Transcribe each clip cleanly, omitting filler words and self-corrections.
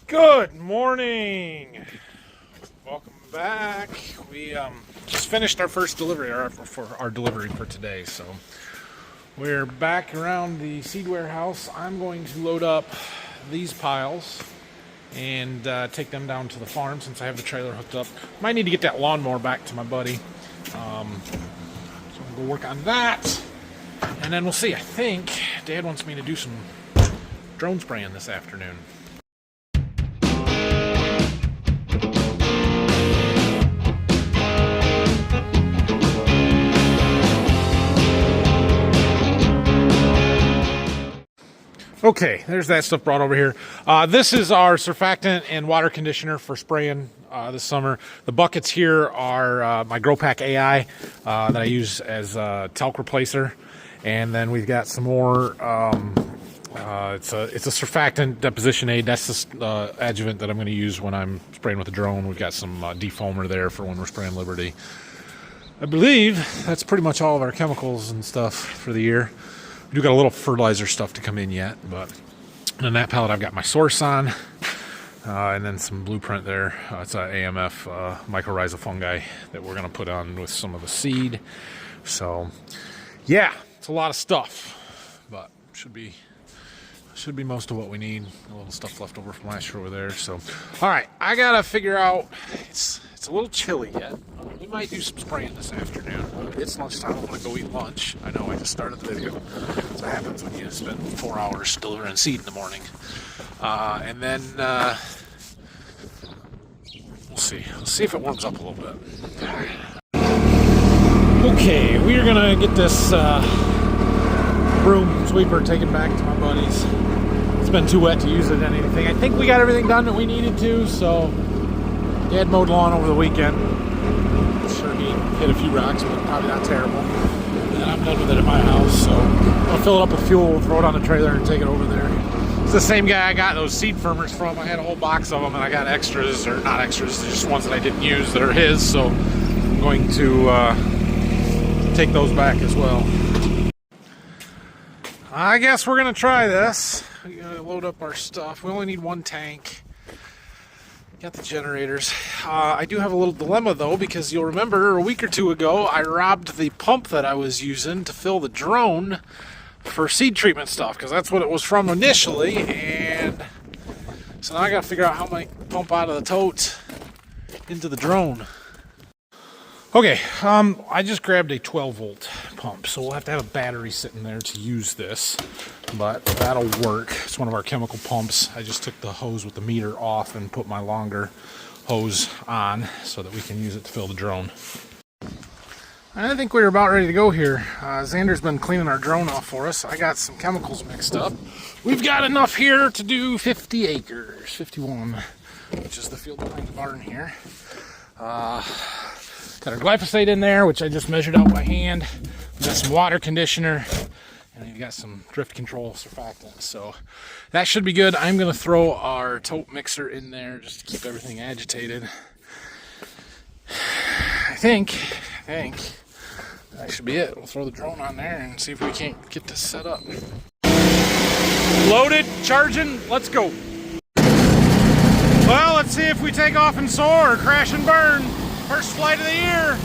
Good morning. Welcome back. We just finished our first delivery, for our delivery for today. So we're back around the seed warehouse. I'm going to load up these piles and take them down to the farm since I have the trailer hooked up. Might need to get that lawnmower back to my buddy. So I'm gonna go work on that, and then we'll see. I think Dad wants me to do some drone spraying this afternoon. Okay, there's that stuff brought over here. This is our surfactant and water conditioner for spraying this summer. The buckets here are my Grow Pack AI that I use as a talc replacer. And then we've got some more, it's a surfactant deposition aid. That's the adjuvant that I'm going to use when I'm spraying with the drone. We've got some defoamer there for when we're spraying Liberty. I believe that's pretty much all of our chemicals and stuff for the year. We do got a little fertilizer stuff to come in yet, but in that pallet I've got my source on, and then some blueprint there. It's an AMF mycorrhizal fungi that we're going to put on with some of the seed. So, yeah, it's a lot of stuff, but should be most of what we need. A little stuff left over from last year over there. So, all right, I gotta figure out. It's a little chilly yet. We might do some spraying this afternoon. It's lunchtime. I want to go eat lunch. I know I just started the video. That's what happens when you spend 4 hours delivering seed in the morning. And then we'll see. We'll see if it warms up a little bit. Okay, we are gonna get this broom sweeper taken back to my buddies. It's been too wet to use it in anything. I think we got everything done that we needed to, so Dad mowed lawn over the weekend. I'm sure he hit a few rocks, but probably not terrible. And I'm done with it at my house, so I'll fill it up with fuel, throw it on the trailer, and take it over there. It's the same guy I got those seed firmers from. I had a whole box of them, and I got extras, or not extras, just ones that I didn't use that are his, so I'm going to take those back as well. I guess we're going to try this. We gotta load up our stuff. We only need one tank. Got the generators. I do have a little dilemma though, because you'll remember a week or two ago I robbed the pump that I was using to fill the drone for seed treatment stuff, because that's what it was from initially, and so now I gotta figure out how I pump out of the totes into the drone. Okay, I just grabbed a 12-volt pump, so we'll have to have a battery sitting there to use this, but that'll work. It's one of our chemical pumps. I just took the hose with the meter off and put my longer hose on so that we can use it to fill the drone. I think we're about ready to go here. Xander's been cleaning our drone off for us. I got some chemicals mixed up. We've got enough here to do 50 acres, 51, which is the field behind the barn here. Got our glyphosate in there, which I just measured out by hand. We got some water conditioner, and we've got some drift control surfactant. So that should be good. I'm going to throw our tote mixer in there just to keep everything agitated. I think that should be it. We'll throw the drone on there and see if we can't get this set up. Loaded, charging, let's go. Well, let's see if we take off and soar or crash and burn. First flight of the year.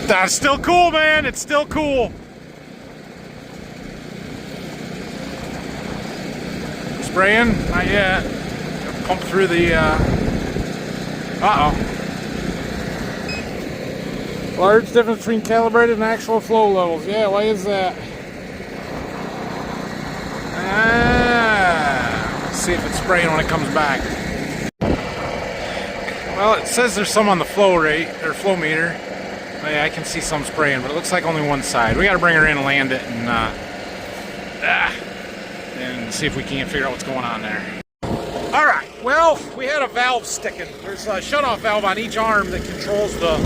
That's still cool, man. It's still cool. Spraying? Not yet. Pump through the, uh-oh. Large difference between calibrated and actual flow levels. Yeah, why is that? Let's see if it's spraying when it comes back. Well, it says there's some on the flow rate, or flow meter. Oh, yeah, I can see some spraying, but it looks like only one side. We got to bring her in and land it and see if we can't figure out what's going on there. All right, well, we had a valve sticking. There's a shutoff valve on each arm that controls the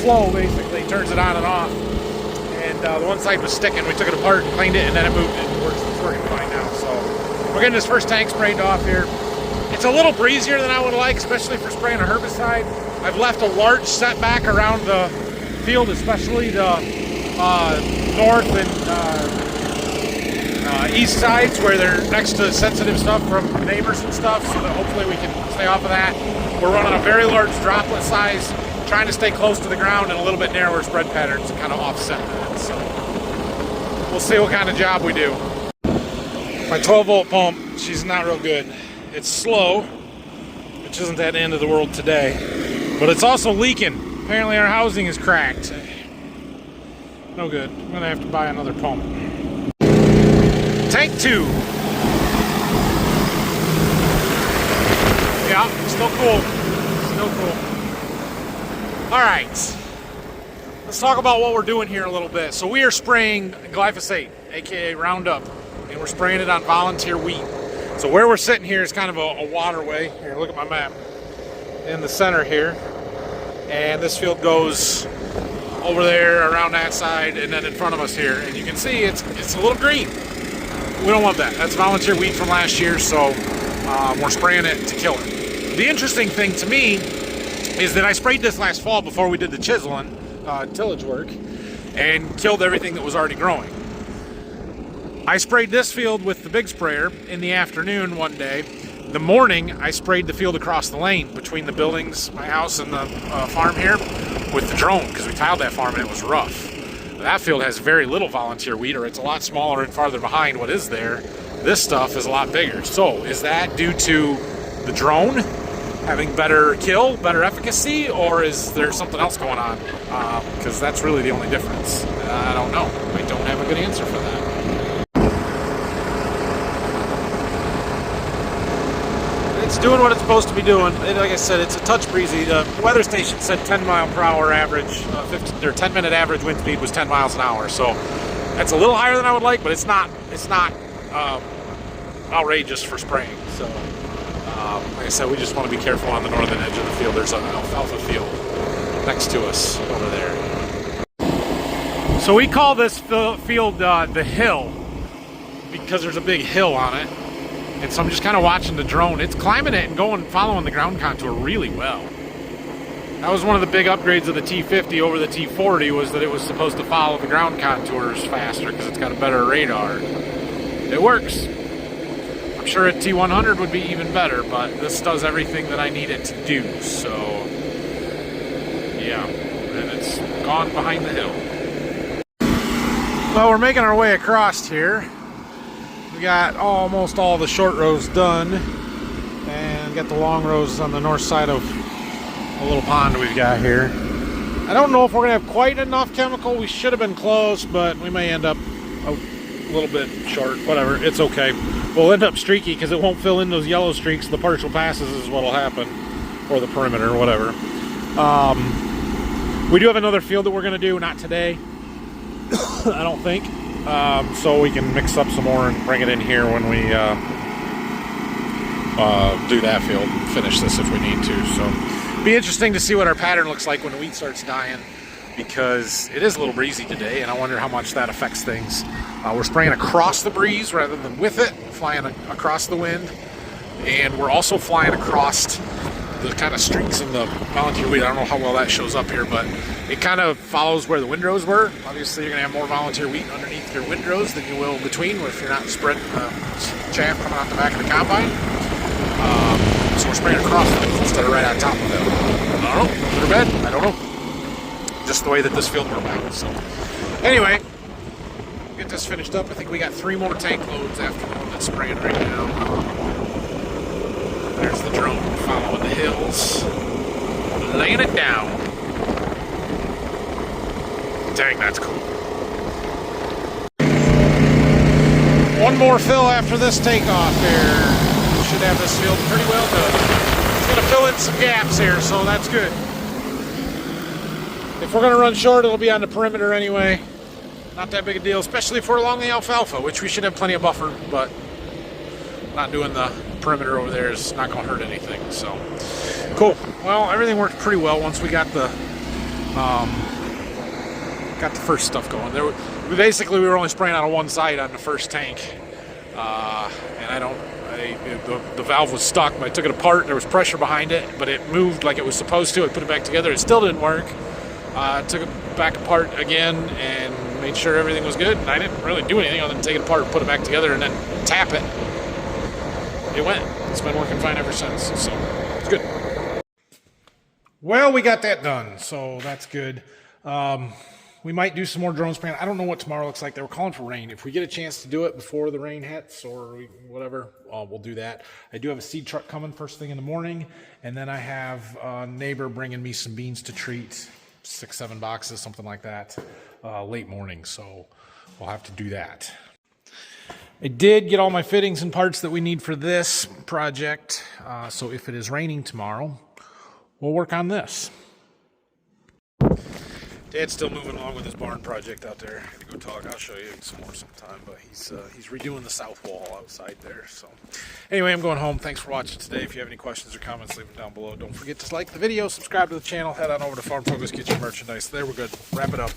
flow, basically, turns it on and off. And the one side was sticking. We took it apart and cleaned it, and then it moved. It's working fine now. So we're getting this first tank sprayed off here. It's a little breezier than I would like, especially for spraying a herbicide. I've left a large setback around the field, especially the north and east sides where they're next to sensitive stuff from neighbors and stuff, so that hopefully we can stay off of that. We're running a very large droplet size, trying to stay close to the ground, and a little bit narrower spread patterns to kind of offset that. So we'll see what kind of job we do. My 12-volt pump, she's not real good. It's slow, which isn't that end of the world today, but it's also leaking. Apparently our housing is cracked. No good. I'm gonna have to buy another pump. Tank 2. Yeah, still cool. Still cool. All right. Let's talk about what we're doing here a little bit. So we are spraying glyphosate, aka Roundup, and we're spraying it on volunteer wheat. So where we're sitting here is kind of a waterway. Here, look at my map. In the center here. And this field goes over there, around that side, and then in front of us here. And you can see it's a little green. We don't want that. That's volunteer wheat from last year, so we're spraying it to kill it. The interesting thing to me is that I sprayed this last fall before we did the chiseling, tillage work, and killed everything that was already growing. I sprayed this field with the big sprayer in the afternoon one day. The morning, I sprayed the field across the lane between the buildings, my house, and the farm here with the drone, because we tiled that farm and it was rough. That field has very little volunteer wheat, or it's a lot smaller and farther behind what is there. This stuff is a lot bigger. So is that due to the drone having better kill, better efficacy, or is there something else going on? Because that's really the only difference. I don't know. I don't have a good answer for that. It's doing what it's supposed to be doing. Like I said, it's a touch breezy. The weather station said 10-mile-per-hour average, 10-minute average wind speed was 10 miles an hour. So that's a little higher than I would like, but it's not outrageous for spraying. So like I said, we just want to be careful on the northern edge of the field. There's an alfalfa field next to us over there. So we call this field the hill because there's a big hill on it. And so I'm just kind of watching the drone. It's climbing it and following the ground contour really well. That was one of the big upgrades of the T50 over the T40, was that it was supposed to follow the ground contours faster because it's got a better radar. It works. I'm sure a T100 would be even better, but this does everything that I need it to do. So, yeah. And it's gone behind the hill. Well, we're making our way across here. We got almost all the short rows done, and got the long rows on the north side of a little pond we've got here. I don't know if we're gonna have quite enough chemical. We should have been close, but we may end up a little bit short. Whatever, it's okay. We'll end up streaky because it won't fill in those yellow streaks. The partial passes is what'll happen, or the perimeter, or whatever. We do have another field that we're gonna do, not today, I don't think. So we can mix up some more and bring it in here when we do that field and finish this if we need to. So it'll be interesting to see what our pattern looks like when the wheat starts dying, because it is a little breezy today, and I wonder how much that affects things. We're spraying across the breeze rather than with it, flying across the wind, and we're also flying across the kind of streaks in the volunteer wheat. I don't know how well that shows up here, but it kind of follows where the windrows were. Obviously, you're going to have more volunteer wheat underneath your windrows than you will between, if you're not spreading chaff coming out the back of the combine. So we're spraying across those instead of right on top of them. I don't know, good or bad, I don't know. Just the way that this field worked out. So anyway, we'll get this finished up. I think we got 3 more tank loads after the one that's spraying right now. There's the drone following the hills, laying it down. Dang, that's cool. One more fill after this takeoff here. Should have this field pretty well done. It's going to fill in some gaps here, so that's good. If we're going to run short, it'll be on the perimeter anyway. Not that big a deal, especially if we're along the alfalfa, which we should have plenty of buffer, but not doing the perimeter over there is not going to hurt anything. So cool. Well, everything worked pretty well once we got the first stuff going. We were only spraying out of one side on the first tank, and the valve was stuck. But I took it apart. There was pressure behind it, but it moved like it was supposed to. I put it back together. It still didn't work. Took it back apart again and made sure everything was good. And I didn't really do anything other than take it apart, put it back together, and then tap it. It went. It's been working fine ever since, so it's good. Well, we got that done, so that's good. We might do some more drone spraying. I don't know what tomorrow looks like. They were calling for rain. If we get a chance to do it before the rain hits or whatever, we'll do that. I do have a seed truck coming first thing in the morning, and then I have a neighbor bringing me some beans to treat, 6-7 boxes, something like that, late morning, so we'll have to do that. I did get all my fittings and parts that we need for this project, so if it is raining tomorrow, we'll work on this. Dad's still moving along with his barn project out there. I gotta go talk. I'll show you some more sometime, but he's redoing the south wall outside there. So anyway, I'm going home. Thanks for watching today. If you have any questions or comments, leave them down below. Don't forget to like the video, subscribe to the channel, head on over to Farm Focus, get your merchandise. There, we're good. Wrap it up.